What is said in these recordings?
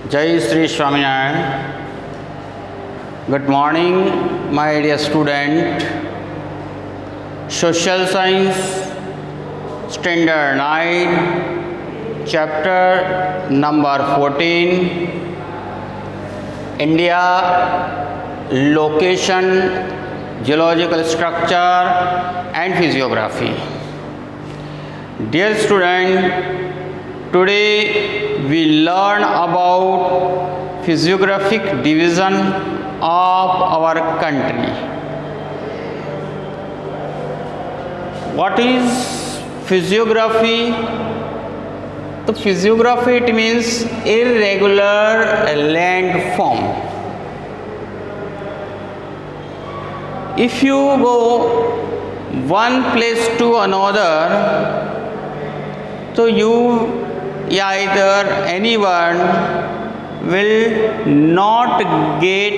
Jai Sri Swaminarayan. Good morning, my dear student. Social Science, Standard 9, Chapter number 14, India, Location, Geological Structure and Physiography. Dear student, today we learn about physiographic division of our country. What is physiography? So physiography, it means irregular landform. If you go one place to another, so you either anyone will not get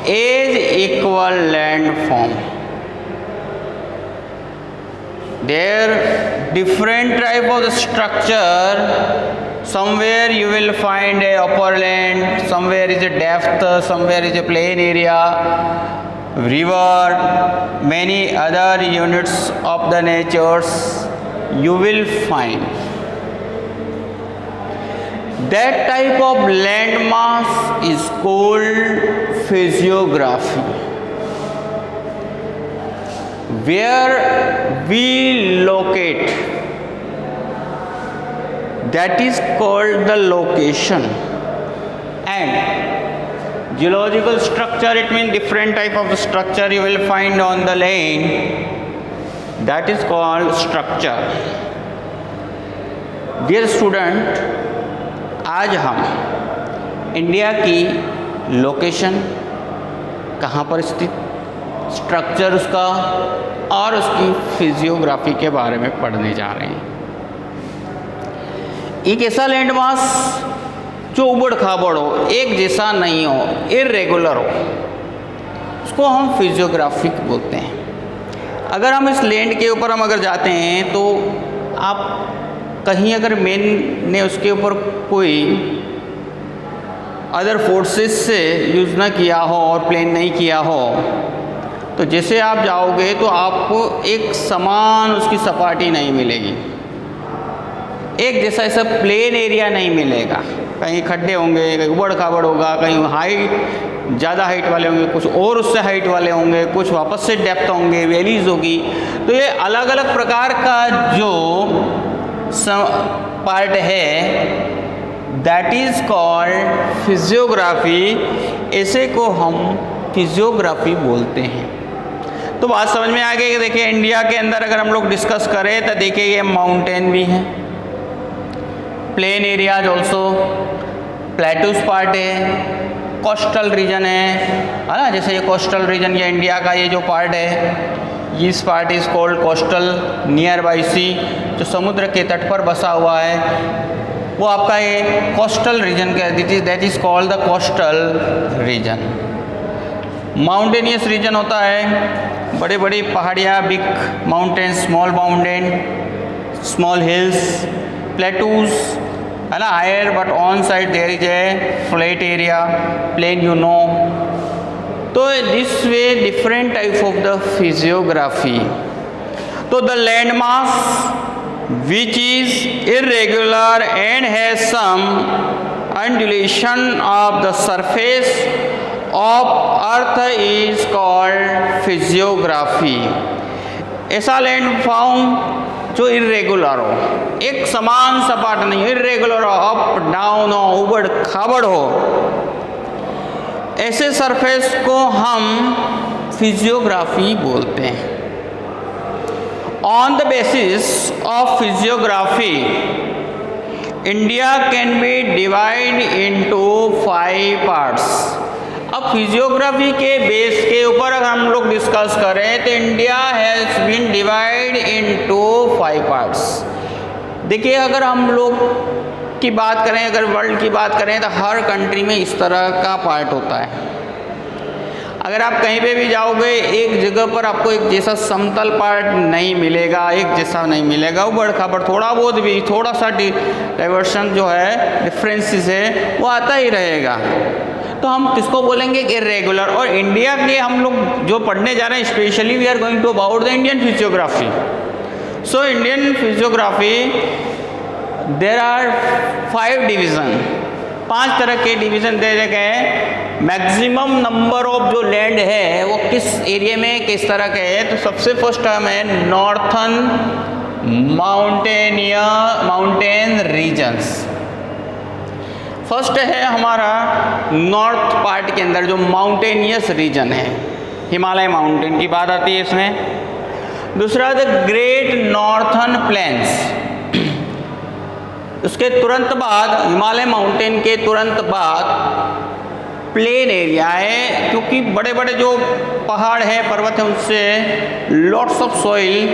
as equal landform. There different type of the structure. Somewhere you will find a upper land, somewhere is a depth, somewhere is a plain area, river, many other units of the natures you will find. That type of landmass is called physiography, where we locate, that is called the location. And geological structure, it means different type of structure you will find on the land, that is called structure. Dear student, आज हम India की location, कहाँ पर स्थित, structure उसका और उसकी physiography के बारे में पढ़ने जा रहे हैं। एक ऐसा लैंडमास जो उबड़ खाबड़ हो, एक जैसा नहीं हो, इरेगुलर हो, उसको हम फिजियोग्राफिक बोलते हैं। अगर हम इस लैंड के ऊपर अगर जाते हैं तो आप कहीं अगर मैन ने उसके ऊपर कोई अदर फोर्सेस से यूज़ ना किया हो और प्लेन नहीं किया हो, तो जैसे आप जाओगे तो आपको एक समान उसकी सपाटी नहीं मिलेगी, एक जैसा ऐसा प्लेन एरिया नहीं मिलेगा। कहीं खड्डे होंगे, कहीं उबड़ खाबड़ होगा, कहीं हाइट ज़्यादा हाइट वाले होंगे, कुछ और उससे हाइट वाले होंगे, कुछ वापस से डेप्थ होंगे, वैलीज होगी। तो ये अलग अलग प्रकार का जो पार्ट है, दैट इज कॉल्ड फिजियोग्राफी। ऐसे को हम फिजियोग्राफी बोलते हैं। तो बात समझ में आ गई कि देखिए इंडिया के अंदर अगर हम लोग डिस्कस करें तो देखिए ये माउंटेन भी है, plain areas also, plateaus part है, कोस्टल रीजन है ना। जैसे ये कोस्टल रीजन, ये इंडिया का ये जो पार्ट है, this part is called coastal, near by sea, जो समुद्र के तट पर बसा हुआ है, वो आपका ये कोस्टल रीजन का that is called the coastal region. Mountainous region होता है, बड़े बड़ी पहाड़ियाँ, big mountain, small mountain, small hills, plateaus है ना, higher but on side there is a flat area, plain you know. तो this way different type of the physiography. तो the land mass which is irregular and has some undulation of the surface of earth is called physiography। ऐसा land form जो irregular हो, एक समान सपाट नहीं, irregular हो, अप डाउन हो, उबड़ खाबड़ हो, ऐसे सरफेस को हम फिजियोग्राफी बोलते हैं। On the basis of physiography, India can be divided into 5 parts। अब फिजियोग्राफी के बेस के ऊपर अगर हम लोग डिस्कस करें तो India has been divide into 5 parts. देखिए अगर हम लोग की बात करें, अगर वर्ल्ड की बात करें तो हर कंट्री में इस तरह का पार्ट होता है। अगर आप कहीं पे भी जाओगे एक जगह पर आपको एक जैसा समतल पार्ट नहीं मिलेगा, एक जैसा नहीं मिलेगा, उबड़ खाबड़ थोड़ा बहुत भी थोड़ा सा डाइवर्शन जो है, डिफरेंसेस है, वो आता ही रहेगा। तो हम किसको बोलेंगे? इर्रेगुलर। और इंडिया के हम लोग जो पढ़ने जा रहे हैं, specially we are going to about the Indian physiography. So Indian physiography there are 5 division, 5 तरह के डिवीज़न दे रखे हैं। मैक्सिमम नंबर ऑफ जो लैंड है वो किस एरिया में किस तरह के है। तो सबसे फर्स्ट टर्म है नॉर्थन माउंटेन रीजन्स। फर्स्ट है हमारा नॉर्थ पार्ट के अंदर जो माउंटेनियस रीजन है, हिमालय माउंटेन की बात आती है इसमें। दूसरा द ग्रेट नॉर्थन प्लेन्स, उसके तुरंत बाद हिमालय माउंटेन के तुरंत बाद प्लेन एरिया है, क्योंकि बड़े बड़े जो पहाड़ हैं, पर्वत हैं, उससे lots of soil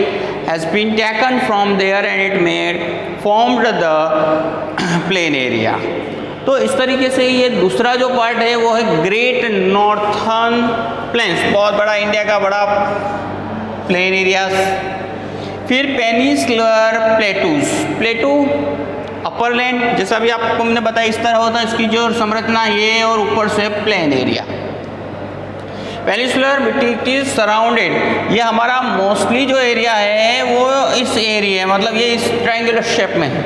has been taken from there and it made formed the plain area. तो इस तरीके से ये दूसरा जो पार्ट है वो है ग्रेट नॉर्थन प्लेन्स, बहुत बड़ा इंडिया का बड़ा प्लेन एरियाज। फिर पेनिनसुलर प्लेटूज, प्लेटू अपर लैंड, जैसा भी आपको हमने बताया इस तरह होता है इसकी जो संरचना ये, और ऊपर से plain area. Peninsular it is surrounded, ये हमारा मोस्टली जो एरिया है वो इस एरिया मतलब ये इस ट्रायंगुलर शेप में है।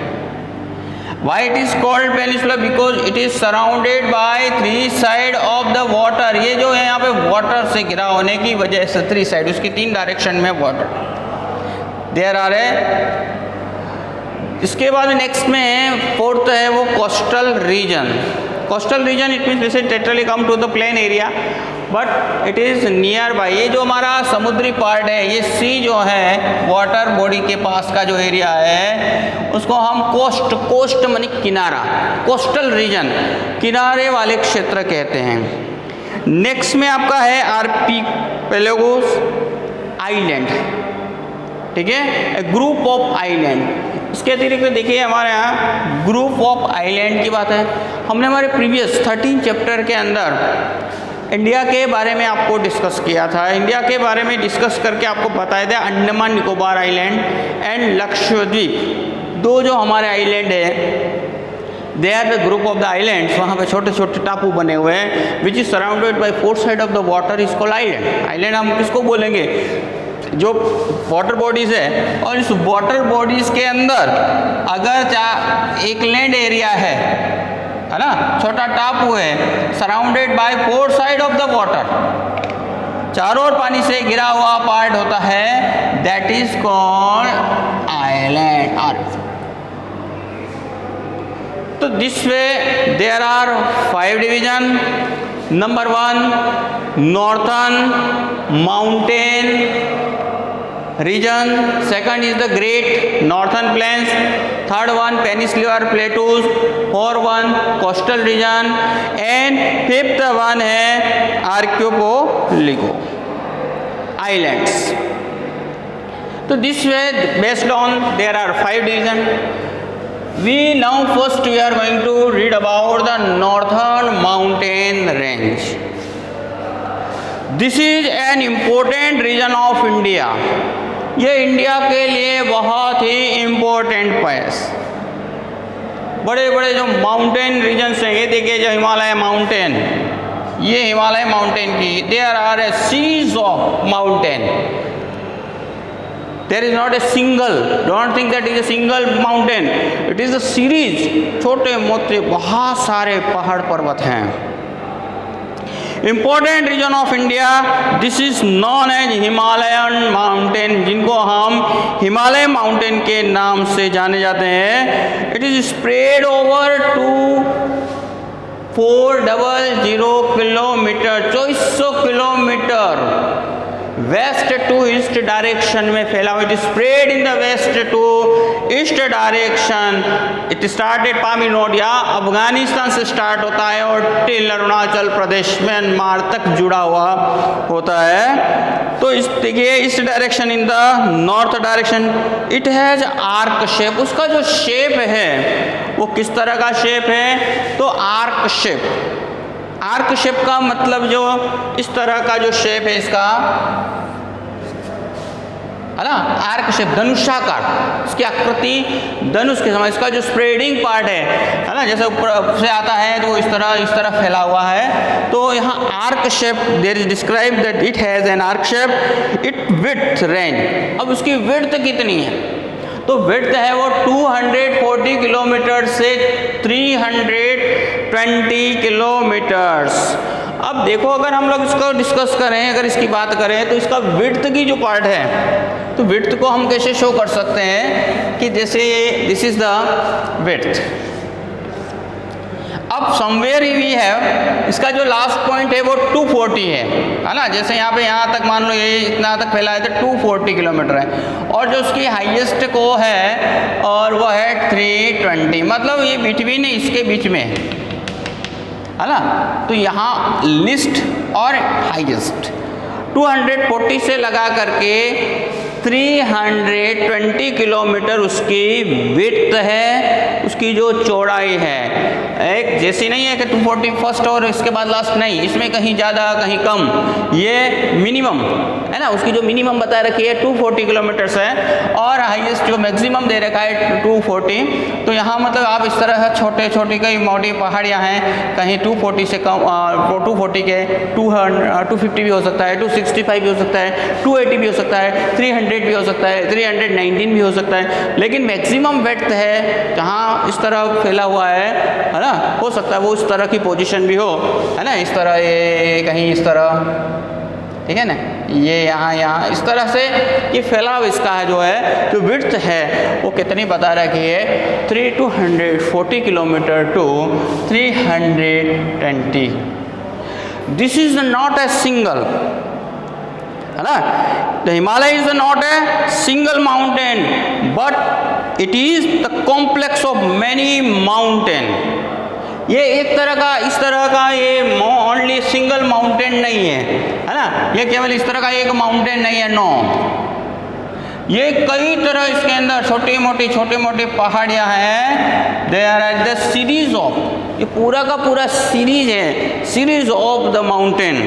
Why it is called peninsular? Because it is surrounded bye 3 side of the water. ये जो है यहाँ पे वाटर से घिरा होने की वजह से 3 साइड, उसकी 3 डायरेक्शन में वाटर देयर आर है। इसके बाद नेक्स्ट में फोर्थ है वो coastal region. Coastal region it means this is totally come to the plain area but it is near by. ये जो हमारा समुद्री पार्ट है, ये सी जो है वाटर बॉडी के पास का जो एरिया है उसको हम कोस्ट मानी किनारा, कोस्टल रीजन, किनारे वाले क्षेत्र कहते हैं। नेक्स्ट में आपका है आर्किपेलागोस आइलैंड, ठीक है, ए ग्रुप ऑफ आइलैंड। इसके अतिरिक्त देखिए हमारे यहाँ ग्रुप ऑफ आइलैंड की बात है। हमने हमारे प्रीवियस 13 चैप्टर के अंदर इंडिया के बारे में आपको डिस्कस किया था। इंडिया के बारे में डिस्कस करके आपको बताया था अंडमान निकोबार आइलैंड एंड लक्षद्वीप, 2 जो हमारे आइलैंड है, they are the group of the islands. वहाँ पे छोटे छोटे टापू बने हुए हैं which is surrounded by 4 side of the water is called island. Island हम किसको बोलेंगे? जो वाटर बॉडीज है, और इस वाटर बॉडीज के अंदर अगर एक लैंड एरिया है ना, छोटा टापू है, surrounded by 4 side of the water, चारों ओर पानी से घिरा हुआ पार्ट होता है, that is called island. So this way there are 5 division. Number 1 northern mountain region, second is the great northern plains, third one peninsular plateaus, fourth one coastal region and fifth one है archipelago islands. तो this way based on there are 5 division. We now first we are going to read about the northern mountain range. This is an important region of India. ये India के लिए बहुत ही important place. बड़े बड़े जो mountain regions हैं, ये देखिए जो हिमालय माउंटेन, ये हिमालय माउंटेन की there are a series of mountain. There is not a single, don't think that is a single mountain, it is a series, छोटे मोटे बहुत सारे पहाड़ पर्वत हैं। Important region of India, this is known as Himalayan mountain, जिनको हम Himalaya mountain के नाम से जाने जाते हैं। It is spread over 2400 kilometre, 2400 kilometre west to east direction में फैला हुआ। It is spread in the west to east direction. It started पामीनोडिया, अफगानिस्तान से स्टार्ट होता है और टिल अरुणाचल प्रदेश म्यांमार तक जुड़ा हुआ होता है। तो इस देखिए इस direction in the north direction it has arc shape. उसका जो शेप है वो किस तरह का शेप है? तो आर्क शेप। आर्क शेप का मतलब जो इस तरह का जो शेप है इसका, है ना, आर्क शेप, धनुषाकार, इसकी आकृति धनुष के समान, इसका जो स्प्रेडिंग पार्ट है ना, जैसे ऊपर से आता है तो इस तरह फैला हुआ है। तो यहाँ arc shape, there is describe that it has an arc shape, it width range. अब उसकी विड्थ कितनी है, तो विड्थ है वो 240 किलोमीटर से 320 किलोमीटर्स। अब देखो, अगर हम लोग इसको डिस्कस करें, अगर इसकी बात करें तो इसका विड्थ की जो पार्ट है, तो विड्थ को हम कैसे शो कर सकते हैं कि जैसे दिस इज द विड्थ। अब समवेयर वी है, इसका जो लास्ट पॉइंट है वो 240 है ना, जैसे यहाँ पे यहाँ तक मान लो ये इतना तक फैला है तो 240 किलोमीटर है, और जो उसकी हाईएस्ट को है और वो है 320, मतलब ये बिटवीन इसके बीच में है ना। तो यहाँ लिस्ट और हाईएस्ट 240 से लगा करके 320 किलोमीटर उसकी विड्थ है, उसकी जो चौड़ाई है। एक जैसी नहीं है कि 240 फर्स्ट और इसके बाद लास्ट, नहीं, इसमें कहीं ज़्यादा कहीं कम, ये मिनिमम है ना, उसकी जो मिनिमम बता रखी है 240 किलोमीटर्स है, और हाईएस्ट जो मैक्सिमम दे रखा है 240। तो यहाँ मतलब आप इस तरह छोटे छोटी कई मोटी पहाड़ियाँ हैं, कहीं 240 से कम, 240 के 250 भी हो सकता है, 265 भी हो सकता है, 280 भी हो सकता है, 300 भी हो सकता है, 319 भी हो सकता है, लेकिन मैक्सिमम विड्थ है जहाँ इस तरह फैला हुआ है ना, हो सकता है वो इस तरह की पोजीशन भी हो, है ना, इस तरह, ये कहीं इस तरह, ठीक है ना, ये यहाँ इस तरह से ये फैलाव इसका है, जो है जो विड्थ है वो कितनी बता रखी है, 340 kilometre to 320। This is not a single, है ना, the Himalaya is not a single mountain but it is the complex of many mountain. ये एक तरह का, इस तरह का ये ओनली सिंगल माउंटेन नहीं है ना, ये केवल इस तरह का एक माउंटेन नहीं है, नो, ये कई तरह इसके अंदर छोटी मोटी पहाड़ियाँ हैं। They are at the series of, ये पूरा का पूरा सीरीज है, series of the mountain,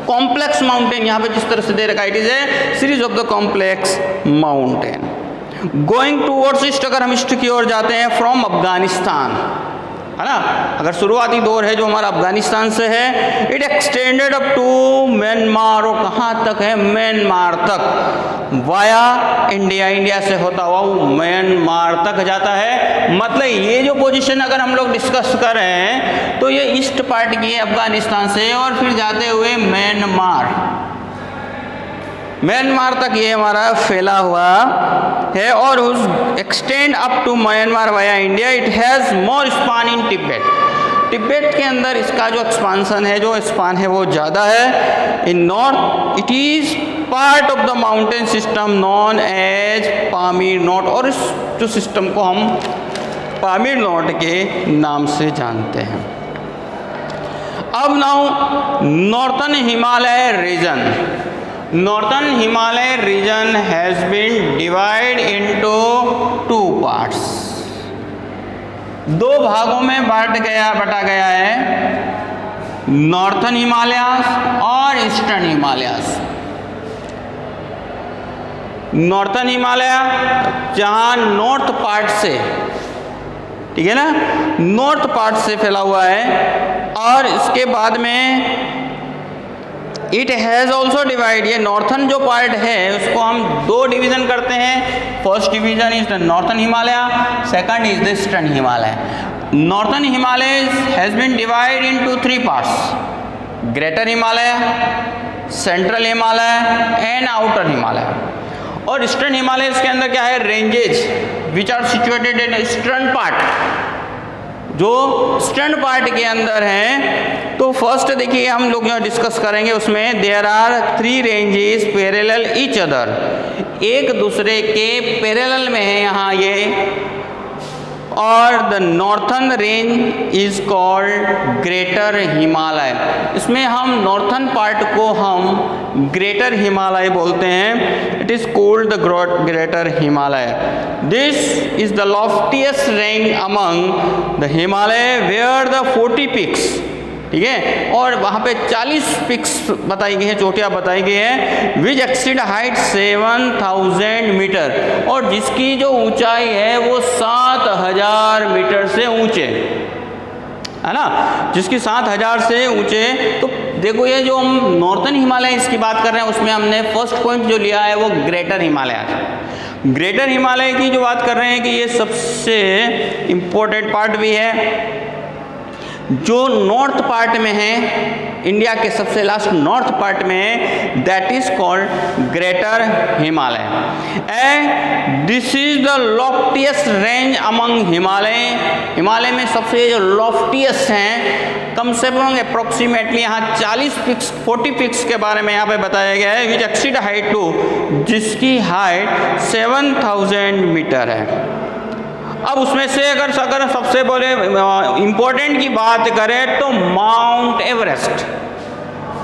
complex mountain, यहाँ पे जिस तरह से दे रखा है, it is a series of the complex mountain. Going towards east, अगर हम ईस्ट की ओर जाते हैं, फ्रॉम अफगानिस्तान, है ना, अगर शुरुआती दौर है जो हमारा अफगानिस्तान से है, it extended up to Myanmar, और कहाँ तक है, म्यांमार तक, वाया इंडिया, इंडिया से होता हुआ वो म्यांमार तक जाता है। मतलब ये जो पोजीशन अगर हम लोग डिस्कस कर रहे हैं तो ये ईस्ट पार्ट की है अफगानिस्तान से, और फिर जाते हुए म्यांमार तक ये हमारा फैला हुआ है, और उस extend up to Myanmar via India. It has more span in Tibet, Tibet के अंदर इसका जो एक्सपांसन है, जो स्पान है वो ज़्यादा है। In north it is part of the mountain system known as Pamir knot, और इस जो सिस्टम को हम पामीर नोट के नाम से जानते हैं। अब now northern Himalaya region, northern Himalaya region has been divide into 2 parts, 2 भागों में बटा गया है, नॉर्थन हिमालयास और ईस्टर्न हिमालयास। नॉर्थन हिमालय जहाँ नॉर्थ पार्ट से, ठीक है ना, नॉर्थ पार्ट से फैला हुआ है, और इसके बाद में इट हैज़ ऑल्सो डिवाइड, ये नॉर्थन जो पार्ट है उसको हम 2 डिवीज़न करते हैं। First division is the northern Himalaya, second is the eastern Himalaya. Northern Himalaya has been divide into 3 parts, greater Himalaya, central Himalaya and outer Himalaya. और ईस्टर्न हिमालय के अंदर क्या है, ranges which are situated in eastern part, जो ईस्टर्न पार्ट के अंदर हैं। तो फर्स्ट देखिए हम लोग यहाँ डिस्कस करेंगे, उसमें there are 3 ranges parallel each other, एक दूसरे के पैरेलल में है यहाँ ये, और the northern range is called greater Himalaya. इसमें हम नॉर्थन पार्ट को हम ग्रेटर हिमालय बोलते हैं, it is called the greater Himalaya. This is the loftiest range among the Himalaya where the 40 peaks ठीक है। और वहाँ पे 40 पिक्स बताई गई हैं, चोटियाँ बताई गई हैं, विच एक्सीड हाइट 7000 मीटर, और जिसकी जो ऊंचाई है वो 7000 मीटर से ऊंचे, है ना, जिसकी 7000 से ऊंचे। तो देखो ये जो हम नॉर्थन हिमालय इसकी बात कर रहे हैं, उसमें हमने फर्स्ट पॉइंट जो लिया है वो ग्रेटर हिमालय। ग्रेटर हिमालय की जो बात कर रहे हैं कि ये सबसे इम्पोर्टेंट पार्ट भी है, जो नॉर्थ पार्ट में है, इंडिया के सबसे लास्ट नॉर्थ पार्ट में है, that is called greater Himalaya. And this is the loftiest range among Himalaya. Himalaya में सबसे जो लॉफ्टिएस्ट हैं, कम से कम अप्रोक्सीमेटली यहाँ 40 पिक्स के बारे में यहाँ पे बताया गया है, विच एक्सीड हाइट टू, जिसकी हाइट 7000 मीटर है। अब उसमें से अगर सबसे बड़े इम्पोर्टेंट की बात करें तो माउंट एवरेस्ट,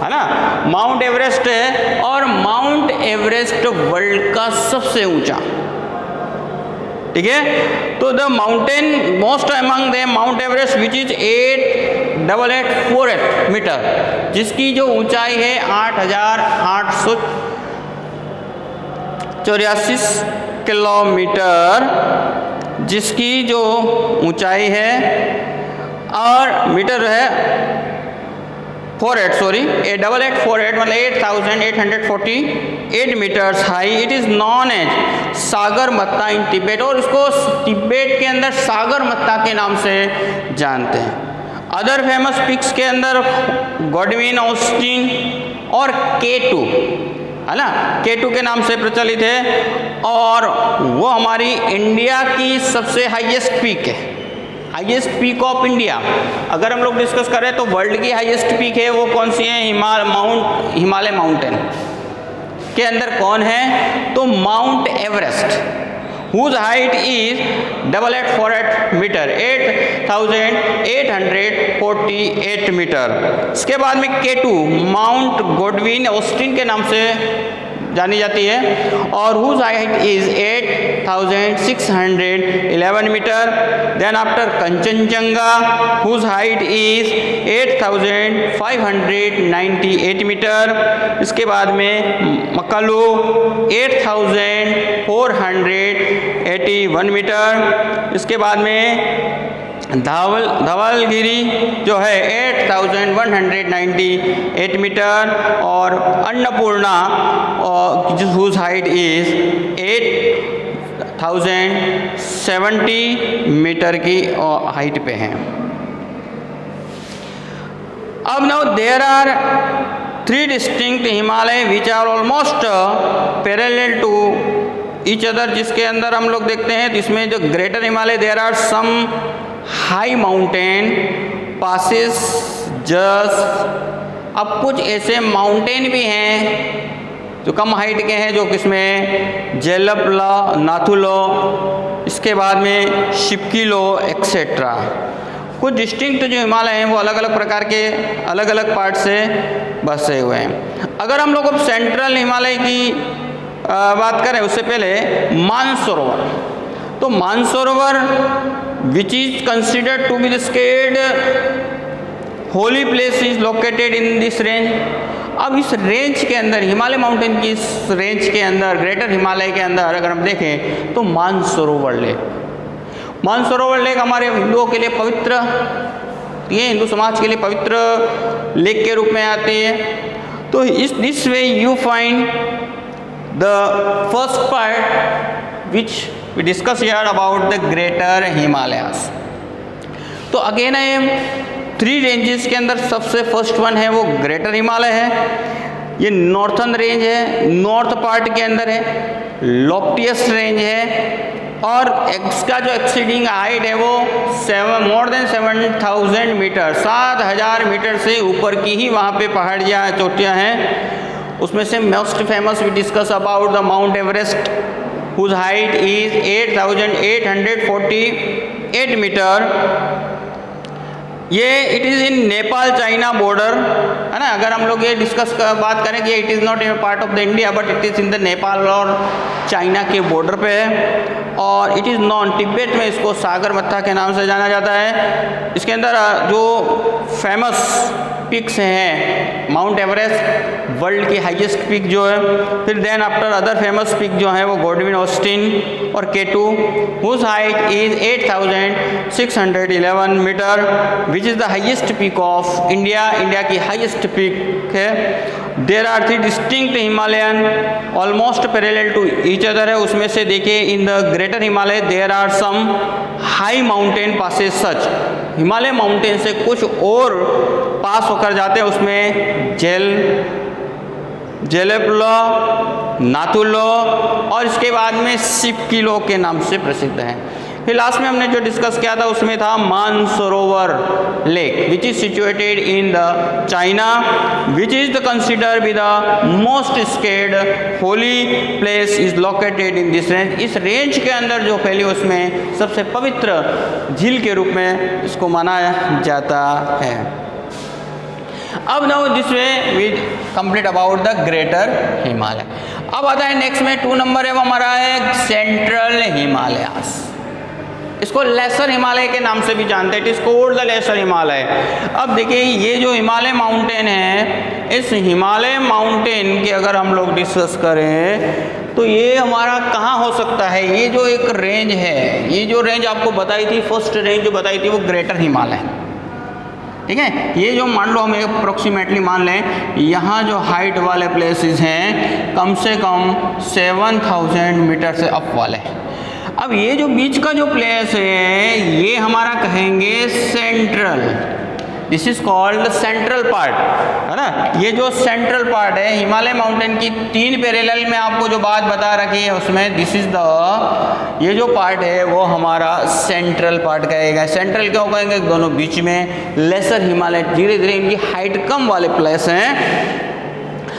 है ना, माउंट एवरेस्ट है, और माउंट एवरेस्ट वर्ल्ड का सबसे ऊंचा, ठीक है। तो the mountain most among the Mount Everest which is 8848 metre, जिसकी जो ऊंचाई है 8884 किलोमीटर, जिसकी जो ऊंचाई है, और मीटर है 8848 मतलब 8848 metres high. It is known as Sagarmatha in Tibet, और इसको तिब्बत के अंदर सागर मत्ता के नाम से जानते हैं। अदर फेमस पिक्स के अंदर गॉडविन ऑस्टिन और K2, है ना, K2 के नाम से प्रचलित है, और वो हमारी इंडिया की सबसे हाईएस्ट पीक है, हाईएस्ट पीक ऑफ इंडिया। अगर हम लोग डिस्कस करें तो वर्ल्ड की हाईएस्ट पीक है वो कौन सी है, हिमालय माउंटेन के अंदर कौन है, तो Mount Everest, whose height is 8848 metre, 8848 metre. इसके बाद में K2 माउंट गॉडविन ऑस्टिन के नाम से जानी जाती है, और whose height is 8611 metre. Then after Kanchenjunga whose height is 8598 metre. इसके बाद में मक्कालू 8481 मीटर। इसके बाद में धवलगिरी जो है 8198 मीटर, और Annapurna whose height is 8070 metre की हाइट पे है। अब now there are 3 distinct Himalaya which are almost parallel to each other, जिसके अंदर हम लोग देखते हैं इसमें जो greater Himalaya, there are some high mountain passes just. अब कुछ ऐसे माउंटेन भी हैं जो कम हाइट के हैं, जो किसमें जेलपला, नाथुलो, इसके बाद में शिपकिलो एक्सेट्रा। कुछ डिस्टिंक्ट जो हिमालय हैं वो अलग अलग प्रकार के अलग अलग पार्ट से बसे हुए हैं। अगर हम लोग अब सेंट्रल हिमालय की बात करें उससे पहले मानसरोवर, तो Mansarovar which is considered to be the scared holy place is located in this range. अब इस रेंज के अंदर, हिमालय माउंटेन की इस रेंज के अंदर, ग्रेटर हिमालय के अंदर अगर हम देखें तो मानसरोवर लेक, मानसरोवर लेक हमारे हिंदुओं के लिए पवित्र, ये हिंदू समाज के लिए पवित्र लेक के रूप में आती है। तो इस this way you find the first part which we discuss here about the greater Himalayas. तो अगेन आई एम 3 रेंजेस के अंदर सबसे फर्स्ट वन है वो ग्रेटर हिमालय है। ये नॉर्थन रेंज है, नॉर्थ पार्ट के अंदर है, लॉफ्टिएस्ट रेंज है, और इसका जो एक्सीडिंग हाइट है वो मोर देन 7000 मीटर, 7000 मीटर से ऊपर की ही वहाँ पे पहाड़ियाँ चोटियाँ हैं। उसमें से most famous we discuss about the Mount Everest whose height is 8848 metre. ये it is in Nepal China border, है ना। अगर हम लोग ये डिस्कस बात करें कि it is not a part of the India but it is in the Nepal और चाइना के बॉर्डर पे है। और इट इज़ नॉन, तिब्बत में इसको सागरमत्था के नाम से जाना जाता है। इसके अंदर जो फेमस पिक्स हैं, माउंट एवरेस्ट वर्ल्ड की हाईएस्ट पिक जो है, फिर then after other famous peak जो है वो गॉडविन ऑस्टिन और K two, whose height is 8611 metre, which is the highest peak of India, India की हाईएस्ट पिक है। There are 3 distinct Himalayan almost parallel to each other है। उसमें से देखिए in the greater Himalaya there are some high mountain passes such, Himalaya mountain से कुछ और पास होकर जाते हैं। उसमें जेलेपलो, नाथुलो और इसके बाद में सिपकिलो के नाम से प्रसिद्ध है। फिर लास्ट में हमने जो डिस्कस किया था उसमें था Mansarovar lake which is situated in the China, which is the consider be the most scared holy place is located in this range. इस रेंज के अंदर जो फैली उसमें सबसे पवित्र झील के रूप में इसको माना जाता है। अब now this way we complete about the greater Himalaya. अब आता है नेक्स्ट में 2 नंबर है वो हमारा है सेंट्रल हिमालयास। इसको लेसर हिमालय के नाम से भी जानते हैं, it is called the lesser Himalaya. अब देखिए ये जो हिमालय माउंटेन है, इस हिमालय माउंटेन के अगर हम लोग डिस्कस करें तो ये हमारा कहाँ हो सकता है। ये जो एक रेंज है, ये जो रेंज आपको बताई थी, फर्स्ट रेंज जो बताई थी वो ग्रेटर हिमालय, ठीक है। ये जो मान लो हम अप्रोक्सीमेटली मान लें, यहाँ जो हाइट वाले प्लेसेस हैं कम से कम 7000 मीटर से अप वाले। अब ये जो बीच का जो प्लेस है ये हमारा कहेंगे central, this is called central part, है ना। ये जो सेंट्रल पार्ट है हिमालय माउंटेन की 3 पैरेलल में आपको जो बात बता रखी है उसमें दिस इज द, ये जो पार्ट है वो हमारा सेंट्रल पार्ट कहेगा। सेंट्रल क्यों कहेंगे, दोनों बीच में लेसर हिमालय, धीरे धीरे इनकी हाइट कम वाले प्लेस हैं।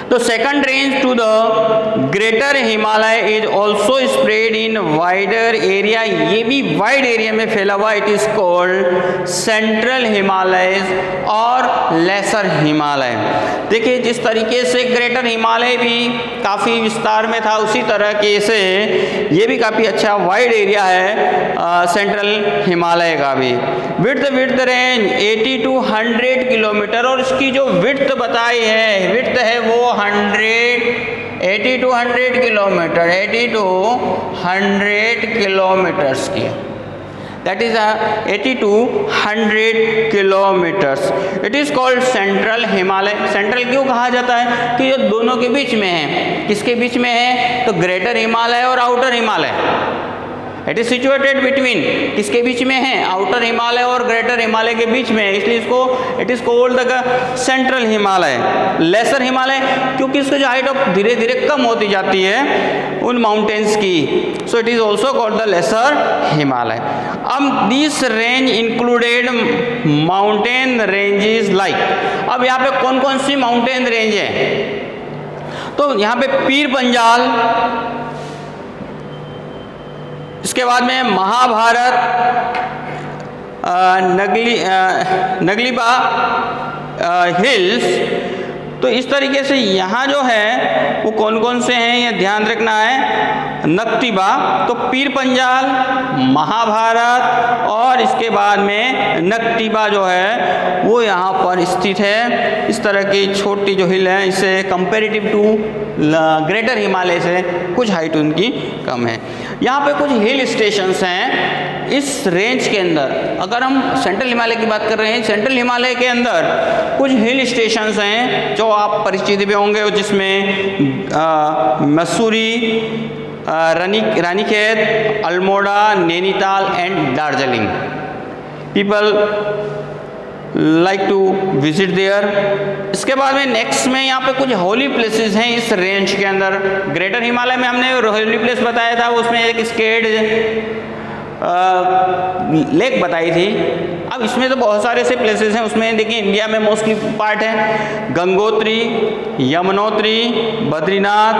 तो second range to the greater Himalaya is also spread in wider area, ये भी वाइड एरिया में फैला हुआ, it is called central Himalaya और लेसर हिमालय। देखिए जिस तरीके से ग्रेटर हिमालय भी काफ़ी विस्तार में था उसी तरह के से ये भी काफ़ी अच्छा वाइड एरिया है सेंट्रल हिमालय का भी। विड्थ रेंज 80 to 100 किलोमीटर और इसकी जो विड्थ बताई है, विड्थ है वो 80 to 100 किलोमीटर, 80 to 100 किलोमीटर्स की, that is 80 to 100 kilometres. It is called central Himalaya. Central क्यों कहा जाता है कि ये दोनों के बीच में है। किसके बीच में है, तो ग्रेटर हिमालय और outer Himalaya. It is situated between, किसके बीच में है, आउटर हिमालय और ग्रेटर हिमालय के बीच में है, इसलिए इसको it is called the central Himalaya. Lesser Himalaya क्योंकि इसकी जो हाइट ऑफ धीरे धीरे कम होती जाती है उन माउंटेन्स की, so it is also called the lesser Himalaya. अब this range included mountain ranges like, अब यहाँ पे कौन कौन सी माउंटेन रेंज है, तो यहाँ पे पीर पंजाल, इसके बाद में महाभारत, नगलिबा हिल्स। तो इस तरीके से यहाँ जो है वो कौन कौन से हैं ये ध्यान रखना है। नक्तिबा, तो पीर पंजाल, महाभारत और इसके बाद में नक्तिबा जो है वो यहाँ पर स्थित है। इस तरह की छोटी जो हिल है इससे कंपेरेटिव टू ग्रेटर हिमालय से कुछ हाइट उनकी कम है। यहाँ पे कुछ हिल स्टेशंस हैं इस रेंज के अंदर। अगर हम सेंट्रल हिमालय की बात कर रहे हैं, सेंट्रल हिमालय के अंदर कुछ हिल स्टेशंस हैं जो आप परिचित भी होंगे, जिसमें Mussoorie, Ranikhet, Almora, Nainital and Darjeeling. People like to visit there. इसके बाद में नेक्स्ट में यहाँ पे कुछ होली प्लेसेस हैं इस रेंज के अंदर। ग्रेटर हिमालय में हमने होली प्लेस बताया था, उसमें एक स्केर्ड लेक बताई थी। अब इसमें तो बहुत सारे ऐसे प्लेसेस हैं, उसमें देखिए इंडिया में मोस्टली पार्ट है गंगोत्री, यमुनोत्री, बद्रीनाथ,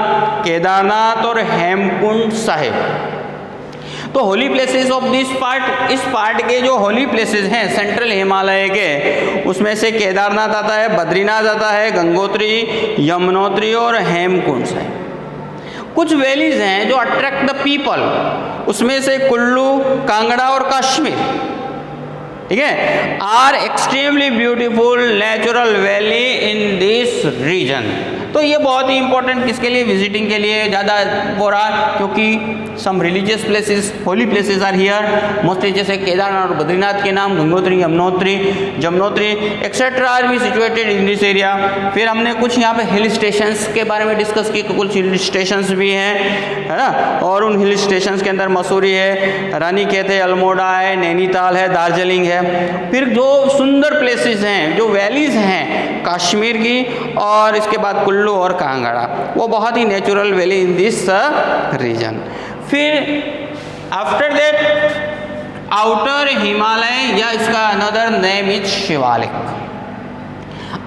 केदारनाथ और हेमकुंड साहिब। तो Holi places of this part, इस पार्ट के जो होली प्लेसेस हैं सेंट्रल हिमालय के, उसमें से केदारनाथ आता है, बद्रीनाथ आता है, गंगोत्री, यमुनोत्री और हेमकुंड है। कुछ वैलीज हैं जो अट्रैक्ट द पीपल, उसमें से कुल्लू, कांगड़ा और कश्मीर, ठीक है, are extremely beautiful natural valley in this region. तो ये बहुत ही इंपॉर्टेंट किसके लिए, विजिटिंग के लिए ज़्यादा हो रहा है, क्योंकि some religious places, holy places are here mostly, जैसे केदारनाथ और बद्रीनाथ के नाम, Gangotri, Jamunotri etcetera are be situated in this area. फिर हमने कुछ यहाँ पे हिल स्टेशंस के बारे में डिस्कस किए, कुछ हिल स्टेशंस भी हैं, है ना, और उन हिल स्टेशंस के अंदर मसूरी है, रानीखेत है, अल्मोड़ा है, नैनीताल है, दार्जिलिंग है। फिर जो सुंदर प्लेसेस हैं, जो वैलीज हैं कश्मीर की, और इसके बाद कुल्लू और कांगड़ा, वो बहुत ही natural valley in this region. फिर आफ्टर दैट आउटर हिमालय, या इसका अनदर नेम इज शिवालिक।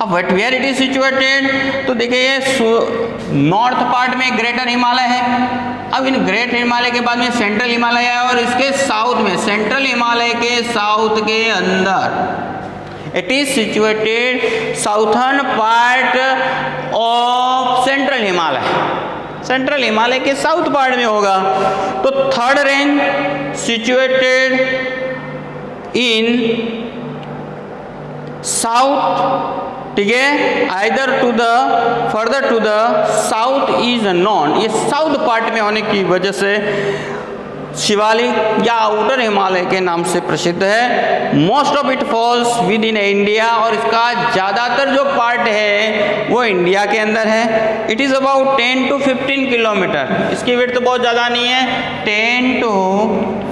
अब वेयर इट इज सिचुएटेड, तो देखिए ये नॉर्थ पार्ट में ग्रेटर हिमालय है। अब इन ग्रेट हिमालय के बाद में सेंट्रल हिमालय है, और इसके साउथ में, सेंट्रल हिमालय के साउथ के अंदर it is situated southern part of central Himalaya, central Himalaya के साउथ पार्ट में होगा। तो third range situated in south, ठीक है, either to the further to the south is known, ये साउथ पार्ट में होने की वजह से शिवालिक या आउटर हिमालय के नाम से प्रसिद्ध है। Most of it falls with in India, और इसका ज़्यादातर जो पार्ट है वो इंडिया के अंदर है। It is about 10 to 15 kilometre, इसकी विड्थ तो बहुत ज़्यादा नहीं है, 10 to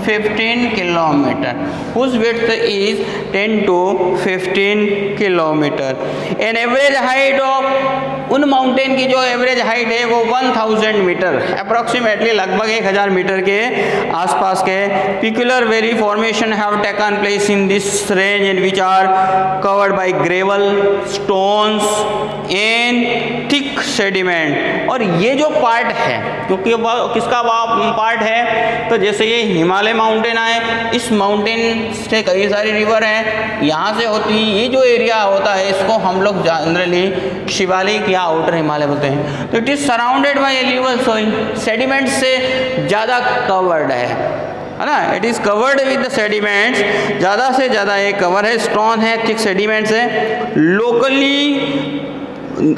15 किलोमीटर, उस width is 10 to 15 kilometre. An average height of, उन माउंटेन की जो एवरेज हाइट है वो 1000 मीटर, अप्रॉक्सीमेटली लगभग 1000 मीटर के आसपास के। Peculiar valley formation have taken place in this range in which are covered by gravel, stones and thick sediment. और ये जो पार्ट है, क्योंकि किसका पार्ट है, तो जैसे ये हिमालय माउंटेन आए, इस माउंटेन से कई सारी रिवर हैं, यहाँ से होती, ये जो एरिया होता है इसको हम लोग जनरली शिवालिक या आउटर हिमालय बोलते हैं। तो it is surrounded bye alluvial soil, sediment से ज़्यादा कवर्ड है ना, it is covered with the sediments, ज़्यादा से ज़्यादा ये कवर है, स्टोन है, थिक सेडिमेंट्स है। लोकली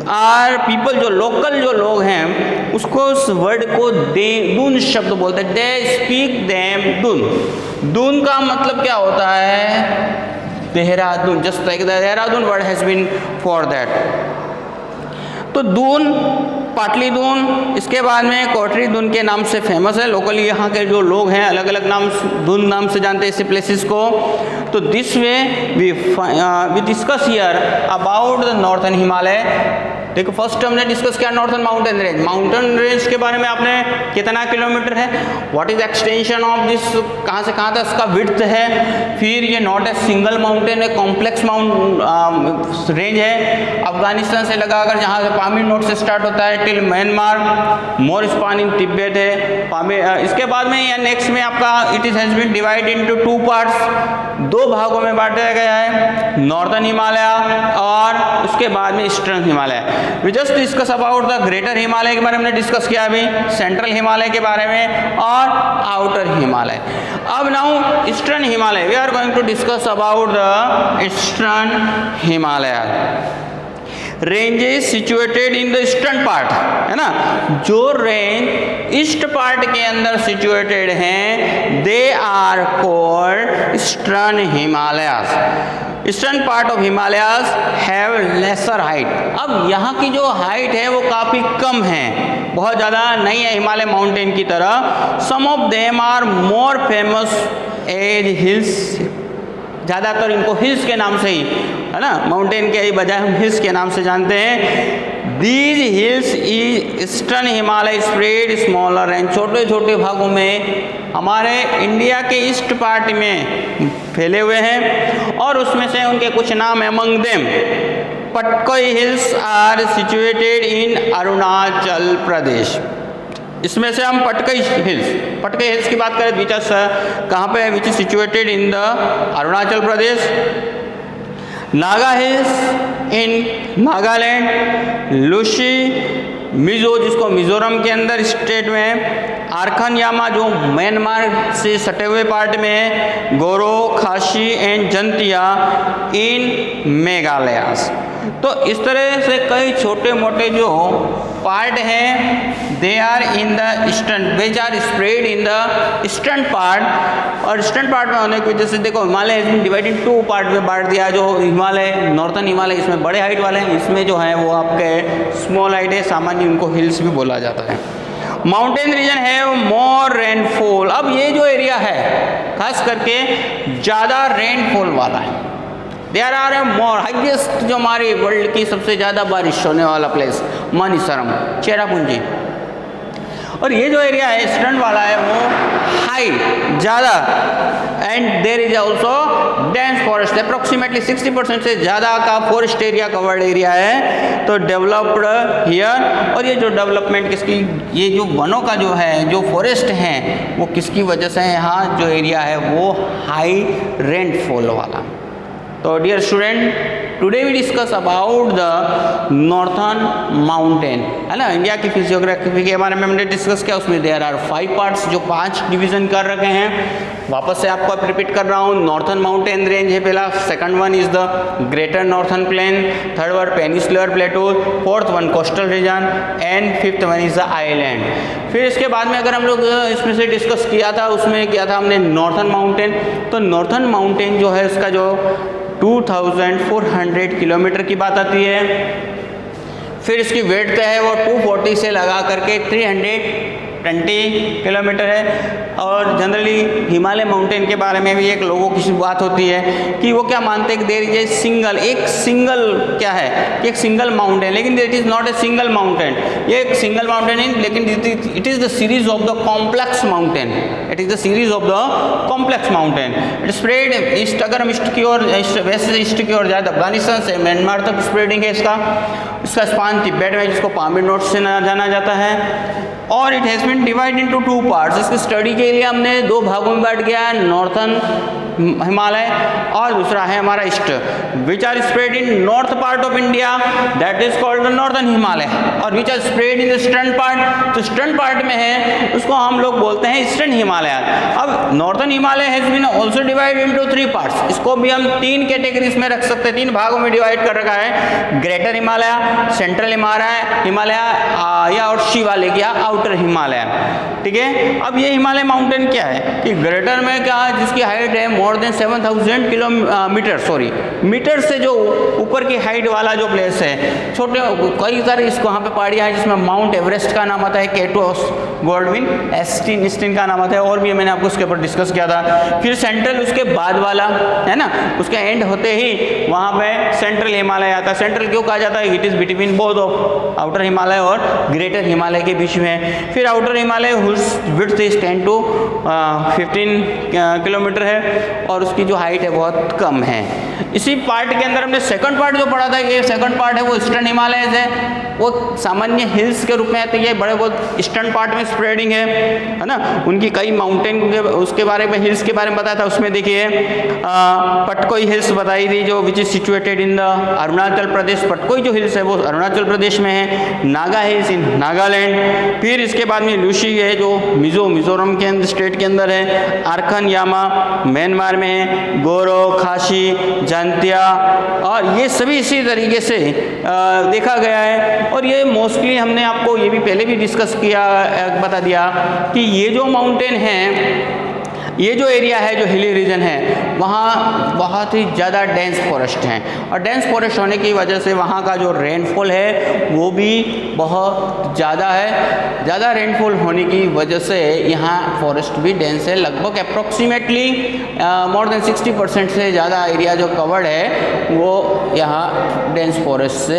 आर पीपल, जो लोकल जो लोग हैं उसको उस वर्ड को दून शब्द बोलते हैं, they speak them Doon. Doon का मतलब क्या होता है, Dehradun, just like Dehradun word has been for that. तो दून, पाटली दून, इसके बाद में कोटरी दून के नाम से फेमस है। लोकली यहाँ के जो लोग हैं अलग अलग नाम, दून नाम से जानते हैं ऐसे प्लेसेस को। तो this way we discuss here about the northern Himalaya. देखो फर्स्ट हमने डिस्कस किया northern mountain range. Mountain range के बारे में आपने कितना किलोमीटर है, what is extension of this, कहाँ से कहाँ तक इसका विड्थ है। फिर ये नॉट ए सिंगल माउंटेन है, कॉम्प्लेक्स रेंज है। अफगानिस्तान से लगाकर जहाँ से पामीर नोट से स्टार्ट होता है till Myanmar, more span in Tibet है। इसके बाद में या नेक्स्ट में आपका it is has been divide into 2 parts, 2 भागों में बांटा गया है, नॉर्थन हिमालय और उसके बाद में eastern Himalaya. We just discuss about the greater Himalaya के बारे में डिस्कस किया अभी, सेंट्रल हिमालय के बारे में और आउटर हिमालय। अब now eastern Himalaya, we are going to discuss about the eastern Himalaya. Ranges situated in the eastern part, है ना, जो रेंज ईस्ट पार्ट के अंदर सिचुएटेड हैं they are called eastern Himalayas. Eastern part of Himalayas have lesser height. अब यहाँ की जो हाइट है वो काफ़ी कम है, बहुत ज़्यादा नहीं है हिमालय माउंटेन की तरह। Some of them are more famous as hills, ज़्यादातर इनको हिल्स के नाम से ही, है ना, माउंटेन के बजाय हम हिल्स के नाम से जानते हैं। These hills is eastern Himalaya spread smaller range, छोटे छोटे भागों में हमारे इंडिया के ईस्ट पार्ट में फैले हुए हैं। और उसमें से उनके कुछ नाम among them Patkai hills are situated in Arunachal Pradesh. इसमें से हम पटकई हिल्स की बात करें, विच कहाँ पे है, which is situated in the Arunachal Pradesh, Naga hills in Nagaland, Lushai Mizo जिसको मिजोरम के अंदर स्टेट में है, आरखन यामा जो म्यांमार से सटे हुए पार्ट में है, गोरो खासी एंड जंतिया इन मेघालयास। तो इस तरह से कई छोटे मोटे जो पार्ट हैं they are in the eastern, which are spread in the eastern part. और ईस्टर्न पार्ट में होने की वजह से देखो हिमालय डिवाइडेड टू पार्ट में बांट दिया, जो हिमालय नॉर्थन हिमालय इसमें बड़े हाइट वाले हैं, इसमें जो है वो आपके स्मॉल हाइट है, सामान्य उनको हिल्स भी बोला जाता है। माउंटेन रीजन है मोर रेनफॉल, अब ये जो एरिया है खास करके ज़्यादा रेनफॉल वाला है, there are a more highest, जो हमारी वर्ल्ड की सबसे ज़्यादा बारिश होने वाला प्लेस मानेसरम चेरापूंजी। और ये जो एरिया है ईस्टर्न वाला है वो हाई ज़्यादा, and there is also dense forest, approximately 60% से ज़्यादा का फॉरेस्ट एरिया कवर्ड एरिया है, तो डेवलप्ड हियर। और ये जो डेवलपमेंट किसकी, ये जो वनों का जो है, जो फॉरेस्ट हैं वो किसकी वजह से यहाँ जो एरिया है वो हाई रेनफॉल वाला। तो dear student, today we discuss about the northern mountain, है ना। इंडिया की फिजियोग्राफी के बारे में हमने डिस्कस किया, उसमें देयर आर 5 पार्ट्स, जो 5 डिवीजन कर रखे हैं। वापस से आपको रिपीट कर रहा हूँ, नॉर्थन माउंटेन रेंज है पहला, second one is the greater northern plain, third one peninsular plateau, fourth one coastal region and fifth one is the island. फिर इसके बाद में अगर हम लोग इसमें से डिस्कस किया था, उसमें किया था हमने नॉर्थन माउंटेन। तो नॉर्थन माउंटेन जो है इसका जो 2400 किलोमीटर की बात आती है। फिर इसकी वेट है वो 240 से लगा करके 320 किलोमीटर है। और जनरली हिमालय माउंटेन के बारे में भी एक लोगों की बात होती है कि वो क्या मानते हैं कि देयर इज ए सिंगल, एक सिंगल क्या है कि एक सिंगल माउंटेन, लेकिन it is not a single mountain, ये एक सिंगल माउंटेन है, लेकिन it is the series of the complex mountain, it is the series of the complex mountain. It spread east, अगर हम ईस्ट की ओर, वेस्ट से east की ओर जाए, अफगानिस्तान से म्यांमार तक स्प्रेडिंग है इसका स्पान तिब्बत में, जिसको पामीर नोट से जाना जाता है। और it has been divide into 2 parts, इसकी स्टडी के लिए हमने 2 भागों में बांट गया है, नॉर्थन हिमालय और दूसरा है हमारा east, which are spread in north part of India, that is called the northern Himalaya, और which are spread in the eastern part, तो ईस्टर्न पार्ट में है उसको हम लोग बोलते हैं ईस्टर्न हिमालय। अब northern Himalaya has been also divide into 3 parts, इसको भी हम 3 कैटेगरीज में रख सकते हैं, 3 भागों में डिवाइड कर रखा है, ग्रेटर हिमालय, सेंट्रल हिमालय या और शिवालिक या आउटर हिमालय, ठीक है। अब ये हिमालय माउंटेन क्या है कि ग्रेटर में क्या है, जिसकी हाइट है more than 7000 kilometre, sorry metre से जो ऊपर की हाइट वाला जो प्लेस है, छोटे कई सारे इसको वहाँ पे पहाड़ियाँ हैं, जिसमें माउंट एवरेस्ट का नाम आता है, केटोस गोल्डविन एस्टिन का नाम आता है, और भी मैंने आपको उसके ऊपर डिस्कस किया था। फिर सेंट्रल उसके बाद वाला है ना, उसके एंड होते ही वहाँ पे सेंट्रल हिमालय आता है। सेंट्रल क्यों कहा जाता है, it is between both of outer Himalaya और ग्रेटर हिमालय के बीच में। फिर outer Himalaya width is 10 to 15 kilometre है, और उसकी जो हाइट है बहुत कम है। इसी पार्ट के अंदर हमने सेकंड पार्ट जो पढ़ा था, ये सेकंड पार्ट है वो ईस्टर्न हिमालय है, वो सामान्य हिल्स के रूप में आते हैं, ये बड़े बहुत ईस्टर्न पार्ट में स्प्रेडिंग है ना। उनकी कई माउंटेन उसके बारे में, हिल्स के बारे में बताया था, उसमें देखिए पटकोई हिल्स बताई थी, जो which is situated in the Arunachal Pradesh, Patkai जो हिल्स है वो अरुणाचल प्रदेश में है, नागा हिल्स इन नागालैंड। फिर इसके बाद में लुशी है जो मिजोरम के अंदर स्टेट के अंदर है, आरखन यामा म्यांमार में है, गोरो खासी जंतिया, और ये सभी इसी तरीके से देखा गया है। और ये मोस्टली हमने आपको ये भी पहले भी डिस्कस किया, बता दिया कि ये जो माउंटेन है, ये जो एरिया है, जो हिली रीजन है, वहाँ बहुत ही ज़्यादा डेंस फॉरेस्ट हैं, और डेंस फॉरेस्ट होने की वजह से वहाँ का जो रेनफॉल है वो भी बहुत ज़्यादा है। ज़्यादा रेनफॉल होने की वजह से यहाँ फॉरेस्ट भी डेंस है, लगभग अप्रोक्सीमेटली मोर देन 60% से ज़्यादा एरिया जो कवर्ड है वो यहाँ डेंस फॉरेस्ट से